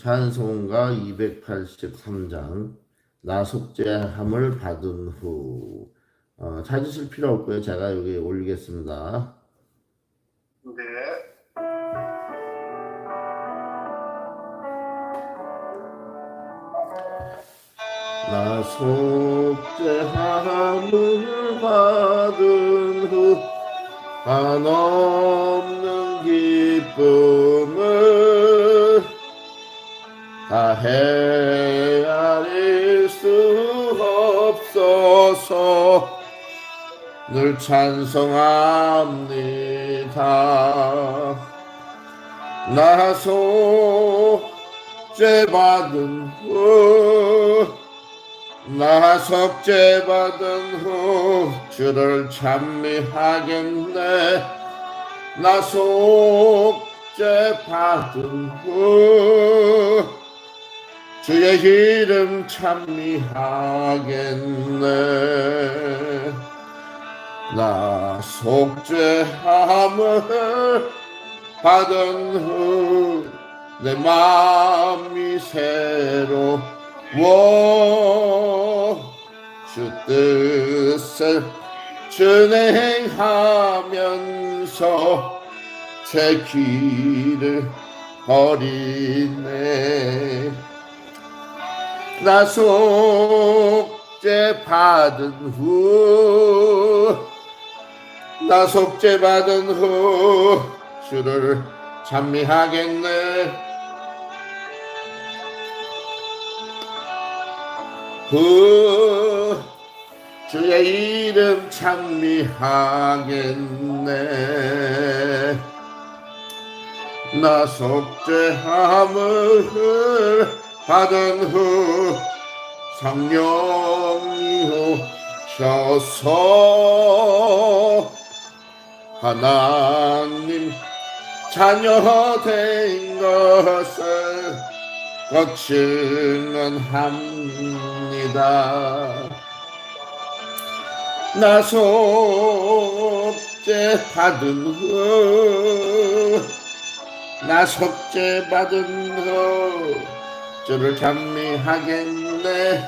찬송가 283장 나 속죄함을 받은 후 찾으실 필요 없고요. 제가 여기 올리겠습니다. 네. 나 속죄함을 받은 후 한없는 기쁨을 다 헤아릴 수 없어서 늘 찬송합니다. 나 속죄받은 후 나 속죄받은 후 주를 찬미하겠네. 나 속죄받은 후 주의 이름 찬미하겠네. 나 속죄함을 받은 후 내 마음이 새로워 주 뜻을 준행하면서 제 길을 버리네. 나 속죄받은 후 나 속죄받은 후 주를 찬미하겠네. 주의 이름 찬미하겠네. 나 속죄함을 받은 후 성령이 오셔서 하나님 자녀 된 것을 증언합니다. 나 속죄받은 후 나 속죄받은 후 주를 찬미하겠네.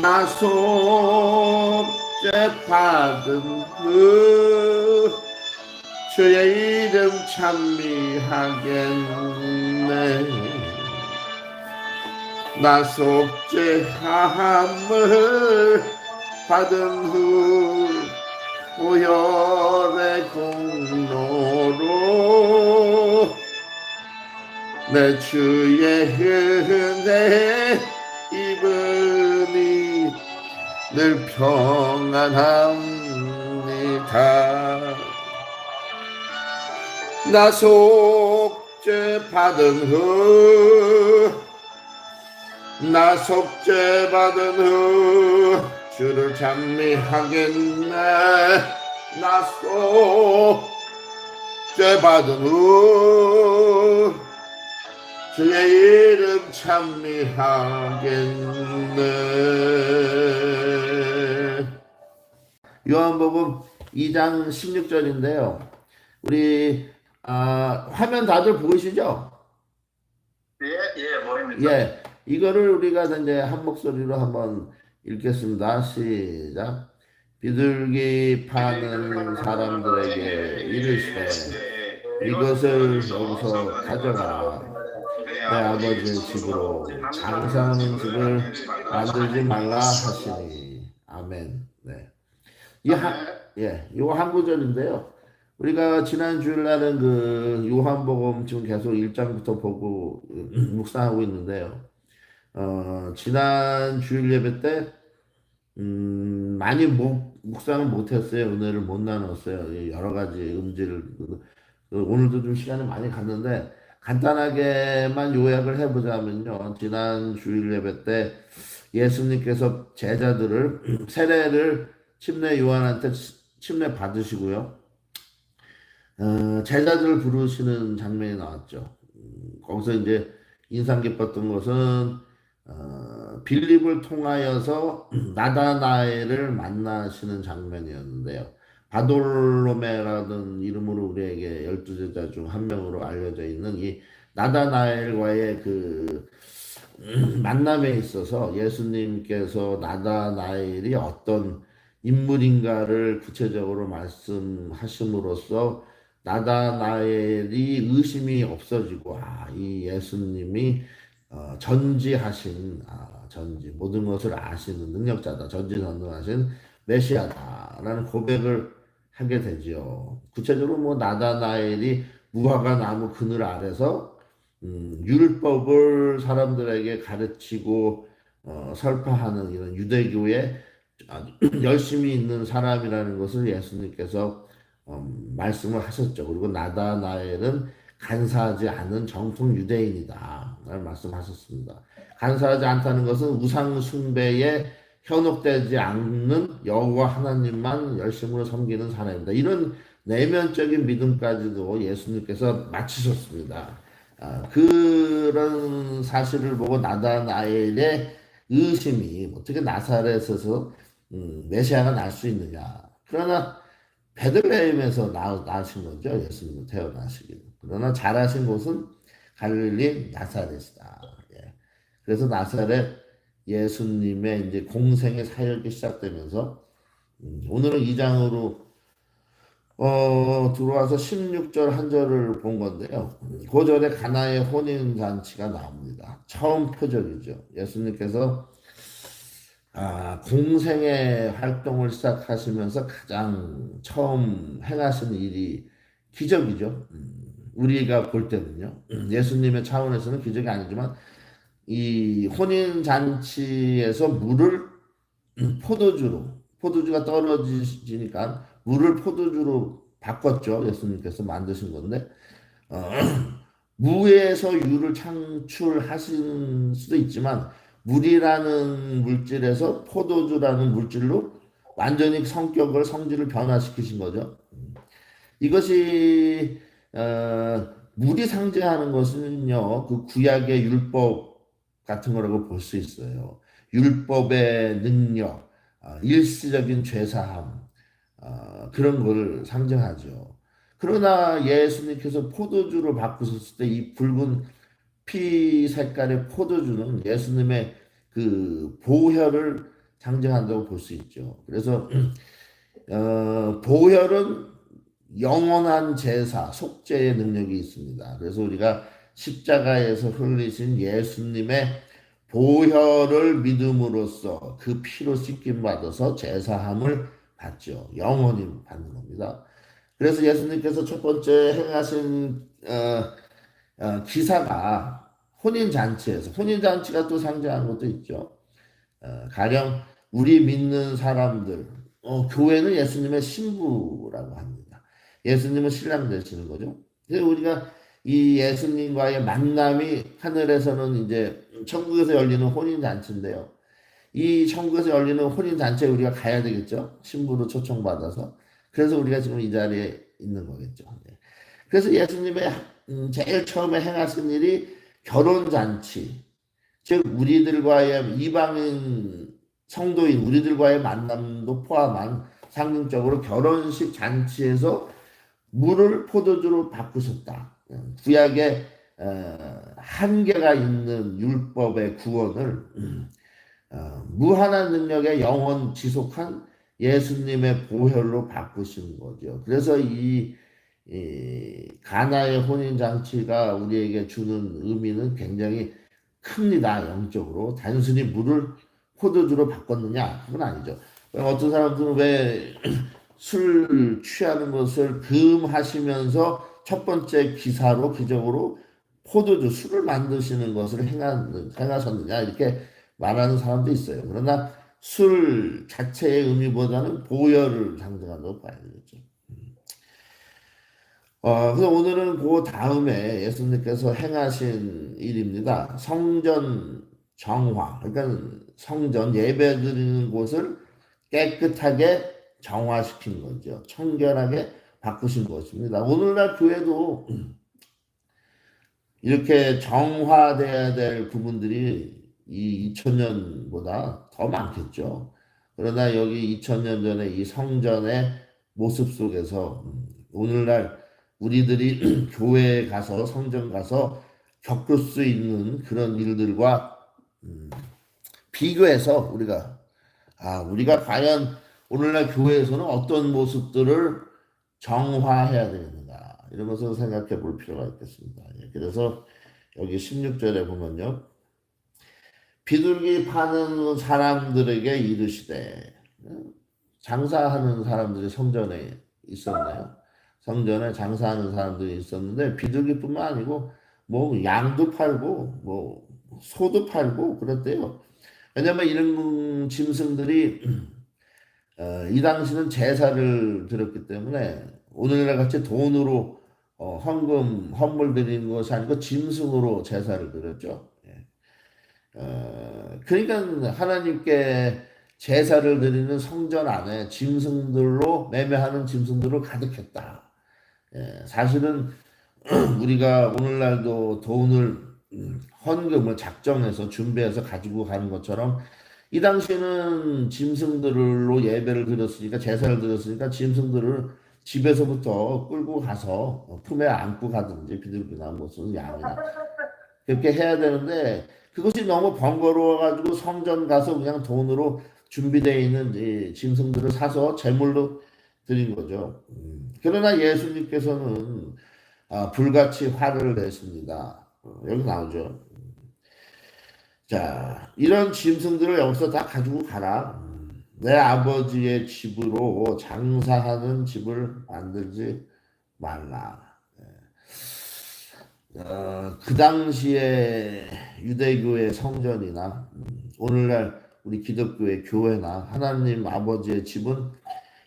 나 속죄받은 후 주의 이름 찬미하겠네. 나 속죄함을 받은 후 보혈의 공로로 내 주의 은혜 입으니 늘 평안합니다. 나 속죄받은 후 나 속죄받은 후 주를 찬미하겠네. 나 속죄받은 후 주의 이름 찬미하겠네. 요한복음 2장 16절인데요. 우리 화면 다들 보이시죠? 예, 보입니다. 예, 이거를 우리가 이제 한 목소리로 한번 읽겠습니다. 시작. 비둘기 파는 사람들에게 이르시되 이것을 여기서 가져가라. 내 아버지의 집으로 장사하는 집을 만들지 말라 하시니. 아멘. 네. 요 한 구절인데요. 우리가 지난 주일날은 그 요한복음 지금 계속 1장부터 보고 묵상하고 있는데요. 지난 주일 예배 때 많이 묵상을 못했어요. 은혜를 못 나눴어요. 여러 가지 음질 오늘도 좀 시간이 많이 갔는데 간단하게만 요약을 해보자면요. 지난 주일 예배 때 예수님께서 제자들을 세례를 침례 요한한테 침례 받으시고요. 제자들을 부르시는 장면이 나왔죠. 거기서 이제 인상 깊었던 것은 빌립을 통하여서 나다나엘을 만나시는 장면이었는데요. 바돌로메라는 이름으로 우리에게 12제자 중 한 명으로 알려져 있는 이 나다나엘과의 그 만남에 있어서 예수님께서 나다나엘이 어떤 인물인가를 구체적으로 말씀하심으로써 나다나엘이 의심이 없어지고 이 예수님이 전지하신 전지 모든 것을 아시는 능력자다 전지전능하신 메시아다라는 고백을 하게 되지요. 구체적으로 뭐 나다나엘이 무화과 나무 그늘 아래서 율법을 사람들에게 가르치고 설파하는 이런 유대교에 아주 열심히 있는 사람이라는 것을 예수님께서 말씀을 하셨죠. 그리고 나다나엘은 간사하지 않은 정통 유대인이다 라는 말씀하셨습니다. 간사하지 않다는 것은 우상 숭배에 현혹되지 않는 여호와 하나님만 열심으로 섬기는 사람입니다. 이런 내면적인 믿음까지도 예수님께서 마치셨습니다. 그런 사실을 보고 나다나엘의 의심이 어떻게 나사렛에서 메시아가 날 수 있느냐. 그러나 베들레헴에서 나신 거죠. 예수님은 태어나시기는. 그러나 자라신 곳은 갈릴리 나사렛이다. 예. 그래서 나사렛 예수님의 이제 공생의 사역이 시작되면서 오늘은 2장으로 들어와서 16절 한 절을 본 건데요. 그 절에 가나의 혼인잔치가 나옵니다. 처음 표적이죠. 예수님께서 공생의 활동을 시작하시면서 가장 처음 행하신 일이 기적이죠. 우리가 볼 때는요. 예수님의 차원에서는 기적이 아니지만 이 혼인잔치에서 물을 포도주가 떨어지니까 물을 포도주로 바꿨죠. 예수님께서 만드신 건데 어, 무에서 유를 창출하신 수도 있지만 물이라는 물질에서 포도주라는 물질로 완전히 성질을 변화시키신 거죠. 이것이 물이 상징하는 것은요, 그 구약의 율법 같은 거라고 볼 수 있어요. 율법의 능력, 일시적인 죄사함, 그런 걸 상징하죠. 그러나 예수님께서 포도주로 바꾸셨을 때 이 붉은 피 색깔의 포도주는 예수님의 그 보혈을 상징한다고 볼 수 있죠. 그래서 보혈은 영원한 제사, 속죄의 능력이 있습니다. 그래서 우리가 십자가에서 흘리신 예수님의 보혈을 믿음으로써 그 피로 씻김 받아서 제사함을 받죠. 영원히 받는 겁니다. 그래서 예수님께서 첫 번째 행하신 기사가 혼인잔치가 또 상징하는 것도 있죠. 가령 우리 믿는 사람들, 교회는 예수님의 신부라고 합니다. 예수님은 신랑 되시는 거죠. 그래서 우리가 이 예수님과의 만남이 하늘에서는 이제 천국에서 열리는 혼인잔치인데요. 이 천국에서 열리는 혼인잔치에 우리가 가야 되겠죠. 신부로 초청받아서. 그래서 우리가 지금 이 자리에 있는 거겠죠. 네. 그래서 예수님의 제일 처음에 행하신 일이 결혼잔치, 즉 우리들과의 이방인 성도인 우리들과의 만남도 포함한 상징적으로 결혼식 잔치에서 물을 포도주로 바꾸셨다. 구약의 한계가 있는 율법의 구원을 무한한 능력의 영원 지속한 예수님의 보혈로 바꾸신 거죠. 그래서 이 가나의 혼인잔치가 우리에게 주는 의미는 굉장히 큽니다. 영적으로. 단순히 물을 포도주로 바꿨느냐? 그건 아니죠. 어떤 사람들은 왜 술 취하는 것을 금하시면서 첫 번째 기사로 기적으로 포도주 술을 만드시는 것을 행하셨느냐 이렇게 말하는 사람도 있어요. 그러나 술 자체의 의미보다는 보혈을 상징한다고 봐야 되겠죠. 그래서 오늘은 그 다음에 예수님께서 행하신 일입니다. 성전 정화. 그러니까 성전 예배드리는 곳을 깨끗하게 정화시킨 거죠. 청결하게 바꾸신 것입니다. 오늘날 교회도 이렇게 정화돼야 될 부분들이 이 2000년보다 더 많겠죠. 그러나 여기 2000년 전에 이 성전의 모습 속에서 오늘날 우리들이 교회에 가서 성전 가서 겪을 수 있는 그런 일들과 음, 비교해서 우리가 과연 오늘날 교회에서는 어떤 모습들을 정화해야 되는가 이런 것을 생각해 볼 필요가 있겠습니다. 예, 그래서 여기 16절에 보면요. 비둘기 파는 사람들에게 이르시되 장사하는 사람들이 성전에 있었네요. 성전에 장사하는 사람들이 있었는데 비둘기뿐만 아니고 뭐 양도 팔고 뭐 소도 팔고 그랬대요. 왜냐면 이런 짐승들이 이 당시는 제사를 드렸기 때문에 오늘날 같이 돈으로 헌물 드리는 것이 아니고 짐승으로 제사를 드렸죠. 예. 그러니까 하나님께 제사를 드리는 성전 안에 짐승들로 매매하는 짐승들로 가득했다. 예, 사실은 우리가 오늘날도 돈을 헌금을 작정해서 준비해서 가지고 가는 것처럼 이 당시에는 짐승들로 예배를 드렸으니까 제사를 드렸으니까 짐승들을 집에서부터 끌고 가서 품에 안고 가든지 비둘기나 무슨 양이나 그렇게 해야 되는데 그것이 너무 번거로워가지고 성전 가서 그냥 돈으로 준비되어 있는 이 짐승들을 사서 제물로 드린 거죠. 그러나 예수님께서는 불같이 화를 내십니다. 여기 나오죠. 자, 이런 짐승들을 여기서 다 가지고 가라. 내 아버지의 집으로 장사하는 집을 만들지 말라. 그 당시에 유대교의 성전이나 오늘날 우리 기독교의 교회나 하나님 아버지의 집은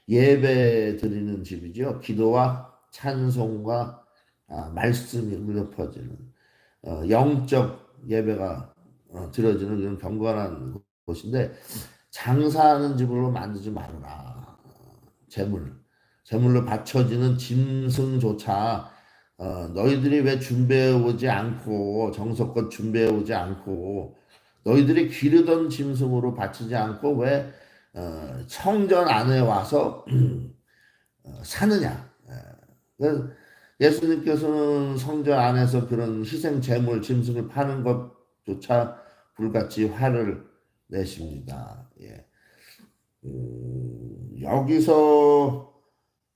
예배 드리는 집이죠. 기도와 찬송과 말씀이 울려 퍼지는 영적 예배가 드려지는 이런 경건한 곳인데 장사하는 집으로 만들지 말아라. 재물로 바쳐지는 짐승조차 너희들이 왜 준비해 오지 않고 정성껏 준비해 오지 않고 너희들이 기르던 짐승으로 바치지 않고 왜 성전 안에 와서 사느냐. 그래서 예수님께서는 성전 안에서 그런 희생 제물 짐승을 파는 것조차 불같이 화를 내십니다. 예.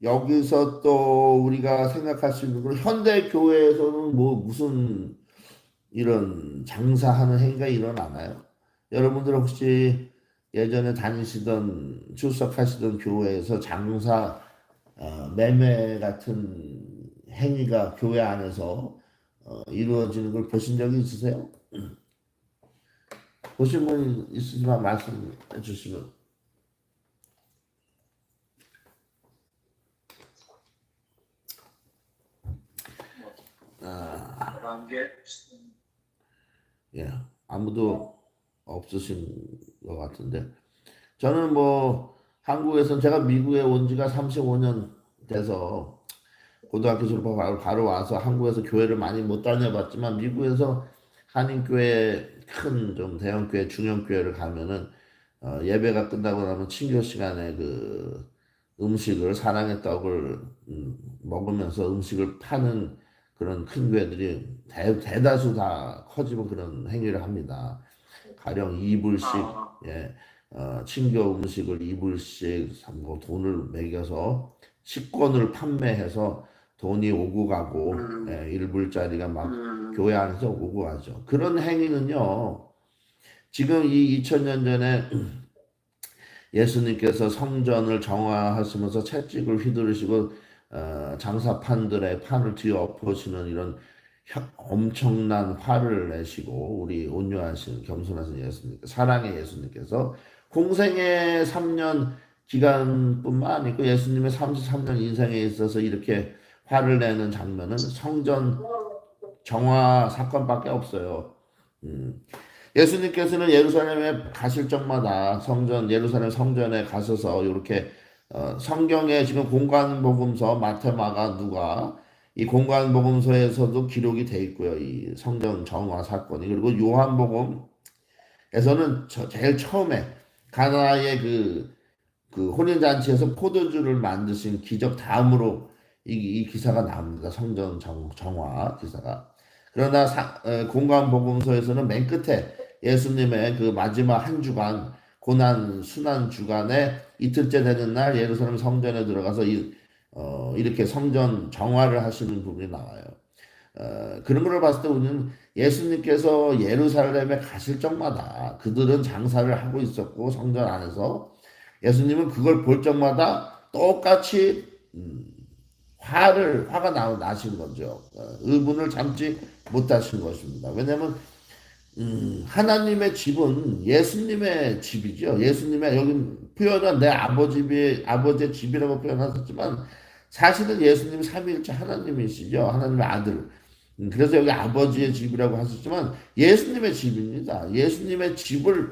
여기서 또 우리가 생각할 수 있는 건 현대 교회에서는 뭐 무슨 이런 장사하는 행위가 일어나나요? 여러분들 혹시 예전에 다니시던 출석하시던 교회에서 장사 매매 같은 행위가 교회 안에서 이루어지는 걸 보신 적이 있으세요? 보신 분 있으시면 말씀해 주시면. 그런 게 예, 아무도 없으신 것 같은데 저는 뭐 한국에선 제가 미국에 온 지가 35년 돼서 고등학교 졸업하고 바로 와서 한국에서 교회를 많이 못 다녀봤지만 미국에서 한인교회 큰 좀 대형교회 중형교회를 가면은 예배가 끝나고 나면 친교 시간에 그 음식을 사랑의 떡을 먹으면서 음식을 파는 그런 큰 교회들이 대다수 다 커지면 그런 행위를 합니다. 가령 2불씩 예, 친교 음식을 2불씩 뭐 돈을 매겨서 식권을 판매해서 돈이 오고 가고 예, 1불짜리가 막 교회 안에서 오고 가죠. 그런 행위는요. 지금 이 2000년 전에 예수님께서 성전을 정화하시면서 채찍을 휘두르시고 장사판들의 판을 뒤엎으시는 이런 엄청난 화를 내시고 우리 온유하신 겸손하신 예수님, 사랑의 예수님께서 공생의 3년 기간뿐만 아니고 예수님의 33년 인생에 있어서 이렇게 화를 내는 장면은 성전 정화 사건밖에 없어요. 음. 예수님께서는 예루살렘에 가실 적마다 예루살렘 성전에 가셔서 이렇게 성경에 지금 공관복음서 마태, 마가, 누가 이 공관복음서에서도 기록이 돼 있고요. 이 성전 정화 사건이 그리고 요한복음에서는 제일 처음에 가나의 그 그 혼인잔치에서 포도주를 만드신 기적 다음으로 이 기사가 나옵니다. 성전 정화 기사가. 그러나 공관복음서에서는 맨 끝에 예수님의 그 마지막 한 주간 고난 순환 주간에 이틀째 되는 날 예루살렘 성전에 들어가서 이렇게 성전 정화를 하시는 부분이 나와요. 그런 걸 봤을 때 우리는 예수님께서 예루살렘에 가실 적마다 그들은 장사를 하고 있었고 성전 안에서 예수님은 그걸 볼 적마다 똑같이 화가 나신 거죠. 의분을 참지 못하신 것입니다. 왜냐하면 하나님의 집은 예수님의 집이죠. 예수님의 여기 표현은 내 아버지의 집이라고 표현하셨지만 사실은 예수님 삼위일체 하나님이시죠. 하나님의 아들. 그래서 여기 아버지의 집이라고 하셨지만 예수님의 집입니다. 예수님의 집을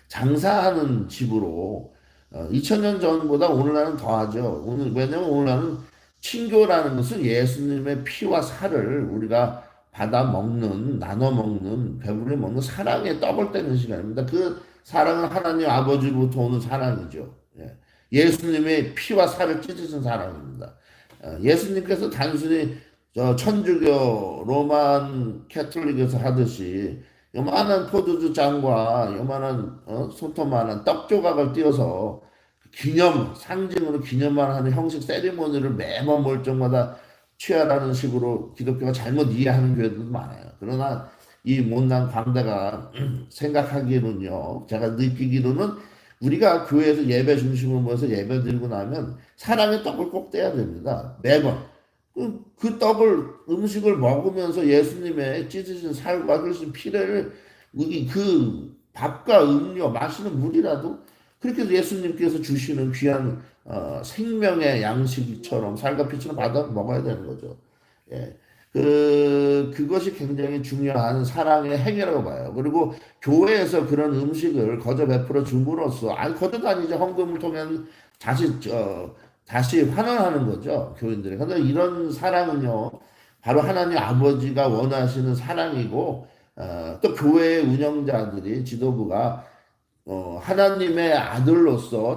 장사하는 집으로 2000년 전보다 오늘날은 더하죠. 왜냐하면 오늘날은 친교라는 것은 예수님의 피와 살을 우리가 받아 먹는, 나눠 먹는, 배부르게 먹는 사랑의 떡을 떼는 시간입니다. 그 사랑은 하나님 아버지로부터 오는 사랑이죠. 예수님의 피와 살을 찢으신 사랑입니다. 예수님께서 단순히 천주교 로만 캐톨릭에서 하듯이 요만한 포도주 잔과 요만한 손톱만한 떡 조각을 띄어서 상징으로 기념만 하는 형식 세리머니를 매번 볼 적마다 취하라는 식으로 기독교가 잘못 이해하는 교회들도 많아요. 그러나 이 못난 광대가 생각하기로는요, 제가 느끼기로는 우리가 교회에서 예배 중심으로 모여서 예배 드리고 나면 사랑의 떡을 꼭 떼야 됩니다. 매번. 그 떡을 음식을 먹으면서 예수님의 찢으신 살과 흘리신 피를 그 밥과 음료 마시는 물이라도 그렇게 예수님께서 주시는 귀한 생명의 양식처럼 살과 피처럼 받아 먹어야 되는 거죠. 예. 그것이 굉장히 중요한 사랑의 행위라고 봐요. 그리고 교회에서 그런 음식을 거저 베풀어 줌으로써, 아니, 거저도 아니죠. 헌금을 통해 다시 환원하는 거죠. 교인들이. 그런데 이런 사랑은요, 바로 하나님 아버지가 원하시는 사랑이고, 또 교회의 운영자들이, 지도부가 하나님의 아들로서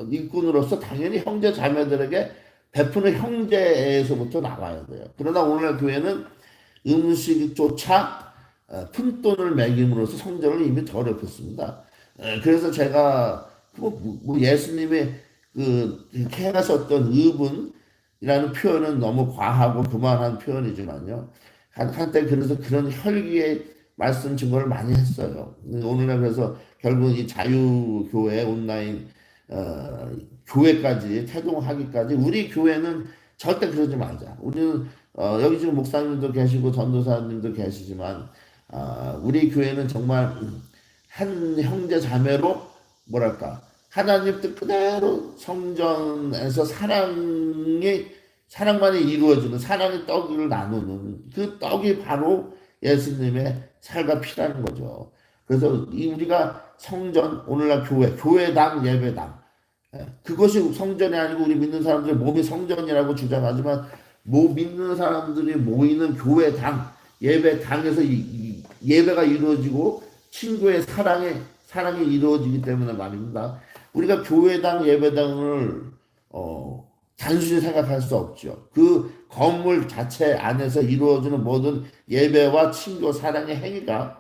일꾼으로서 당연히 형제 자매들에게 베푸는 형제에서부터 나와야 돼요. 그러나 오늘날 교회는 음식조차 푼돈을 매김으로써 성전을 이미 더럽혔습니다. 그래서 제가 예수님의 이렇게 행하셨던 의분이라는 표현은 너무 과하고 교만한 표현이지만요. 한때 그래서 그런 혈기의 말씀 증거를 많이 했어요. 오늘날 그래서 결국 이 자유교회 온라인 교회까지 태동하기까지 우리 교회는 절대 그러지 말자. 우리는 여기 지금 목사님도 계시고 전도사님도 계시지만 우리 교회는 정말 한 형제 자매로 뭐랄까 하나님 뜻 그대로 성전에서 사랑만이 이루어지는 사랑의 떡을 나누는 그 떡이 바로 예수님의 살과 피라는 거죠. 그래서 우리가 성전, 오늘날 교회당, 예배당, 그것이 성전이 아니고 우리 믿는 사람들의 몸이 성전이라고 주장하지만 믿는 사람들이 모이는 교회당, 예배당에서 예배가 이루어지고 친구의 사랑이 이루어지기 때문에 말입니다. 우리가 교회당, 예배당을 단순히 생각할 수 없죠. 그 건물 자체 안에서 이루어지는 모든 예배와 친교, 사랑의 행위가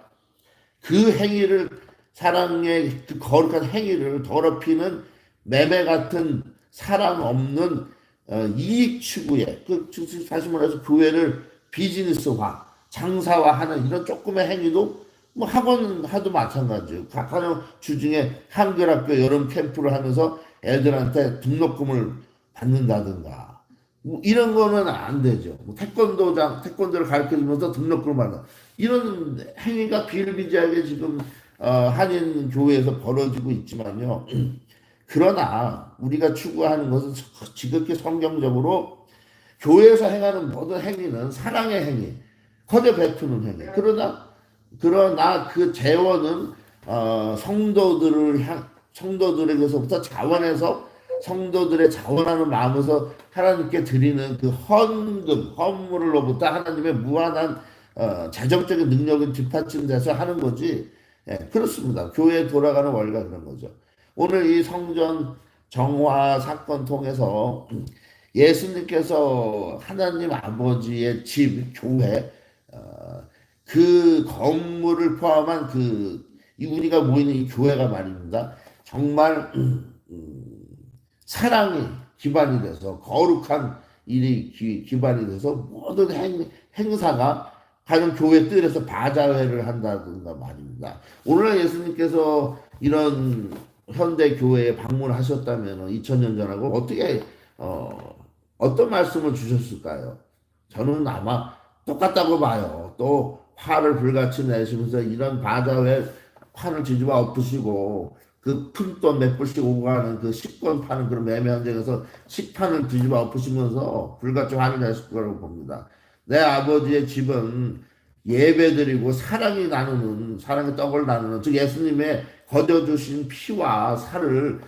그 행위를 사랑의 그 거룩한 행위를 더럽히는 매매 같은 사랑 없는 이익 추구에 다시 말해서 교회를 비즈니스화, 장사화하는 이런 조금의 행위도 뭐 학원하도 마찬가지예요. 각하는 주중에 한글학교 여름 캠프를 하면서 애들한테 등록금을 받는다든가 뭐 이런 거는 안 되죠. 뭐 태권도를 가르쳐주면서 등록금을 받는 이런 행위가 비일비재하게 지금 한인 교회에서 벌어지고 있지만요. 그러나 우리가 추구하는 것은 지극히 성경적으로 교회에서 행하는 모든 행위는 사랑의 행위, 거저 베푸는 행위. 그러나 그 재원은 성도들에게서부터 자원해서 성도들의 자원하는 마음에서 하나님께 드리는 그 헌물로부터 하나님의 무한한 재정적인 능력을 뒷받침돼서 하는 거지. 예, 그렇습니다. 교회에 돌아가는 원리가 그런 거죠. 오늘 이 성전 정화 사건 통해서 예수님께서 하나님 아버지의 집, 교회, 그 건물을 포함한 우리가 모이는 이 교회가 말입니다. 정말 사랑이 기반이 돼서 거룩한 일이 기반이 돼서 모든 행사가 가령 교회 뜰에서 바자회를 한다든가 말입니다. 오늘 예수님께서 이런 현대 교회에 방문하셨다면 2000년 전하고 어떻게 어떤 말씀을 주셨을까요? 저는 아마 똑같다고 봐요. 또 화를 불같이 내시면서 이런 바자회 판을 뒤집어 엎으시고 그 푼돈 몇 불씩 오고 가는 그 식권 파는 그런 매매 현장에서 식판을 뒤집어 엎으시면서 불같이 화를 내실 거라고 봅니다. 내 아버지의 집은 예배드리고 사랑이 나누는 사랑의 떡을 나누는 즉 예수님의 거저주신 피와 살을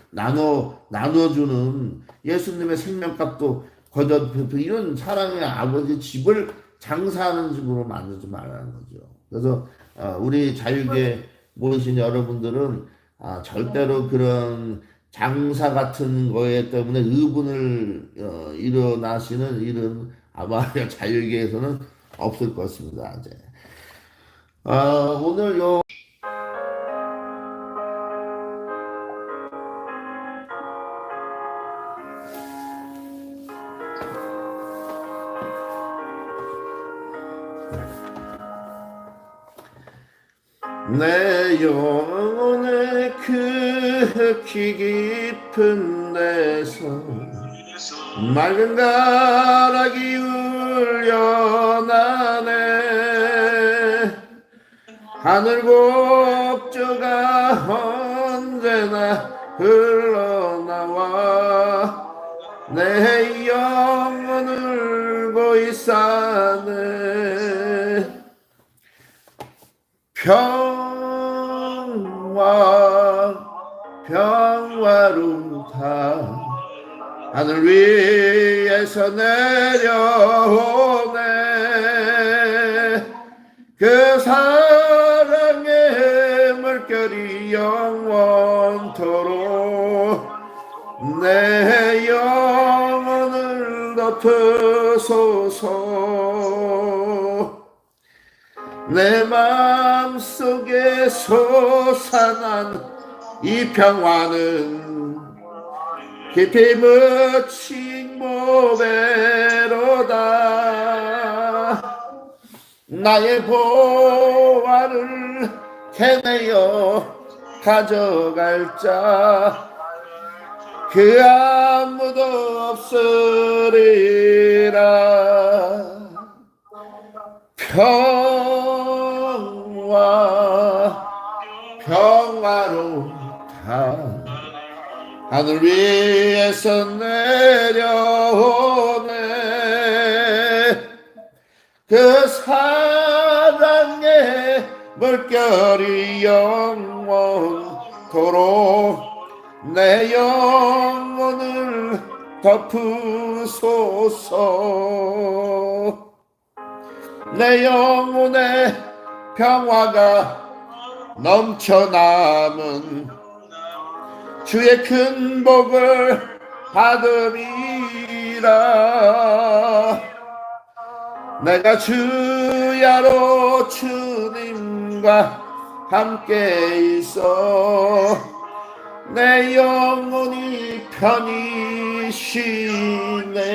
나눠주는 예수님의 생명값도 거저 이런 사랑의 아버지 집을 장사하는 집으로 만들지 말라는 거죠. 그래서 우리 자유계 모이신 여러분들은 절대로 그런 장사 같은 거에 때문에 의분을 일어나시는 일은 아마 자유계에서는 없을 것입니다. 이제 오늘 내 영혼의 극히 깊은 데서 맑은 가락이 울려나네. 하늘 곡조가 언제나 흘러나와 내 영혼을 고이사네. 평화로다 하늘 위에서 내려오네. 그 사랑의 물결이 영원토록 내 영혼을 덮으소서. 내 마음속에 솟아난 이 평화는 깊이 묻힌 모배로다. 나의 보화를 캐내어 가져갈 자 그 아무도 없으리라. 평화로다 하늘 위에서 내려오네. 그 사랑의 물결이 영원토록 내 영혼을 덮으소서. 내 영혼의 평화가 넘쳐남은 주의 큰 복을 받으리라. 내가 주야로 주님과 함께 있어 내 영혼이 편히 쉬네.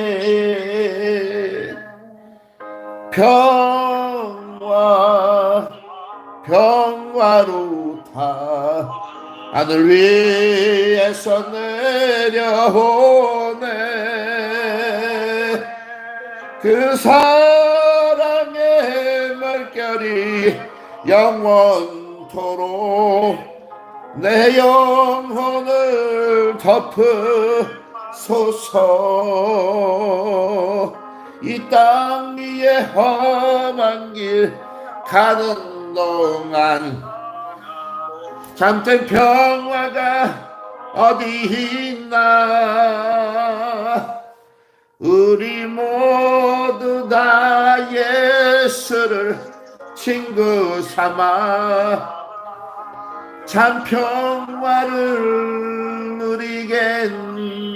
평화로다 하늘 위에서 내려오네. 그 사랑의 물결이 영원토록 내 영혼을 덮으소서. 이 땅 위에 험한 길 가는 동안 잠든 평화가 어디 있나. 우리 모두 다 예수를 친구 삼아 참 평화를 누리겠네.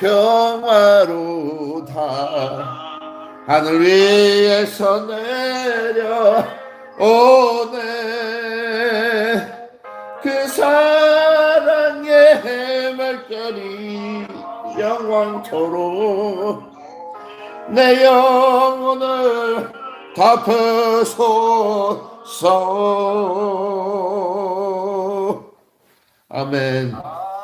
평화로다. 하늘 위에서 내려오네. 그 사랑의 말결이 영원토록 내 영혼을 덮으소서. 아멘.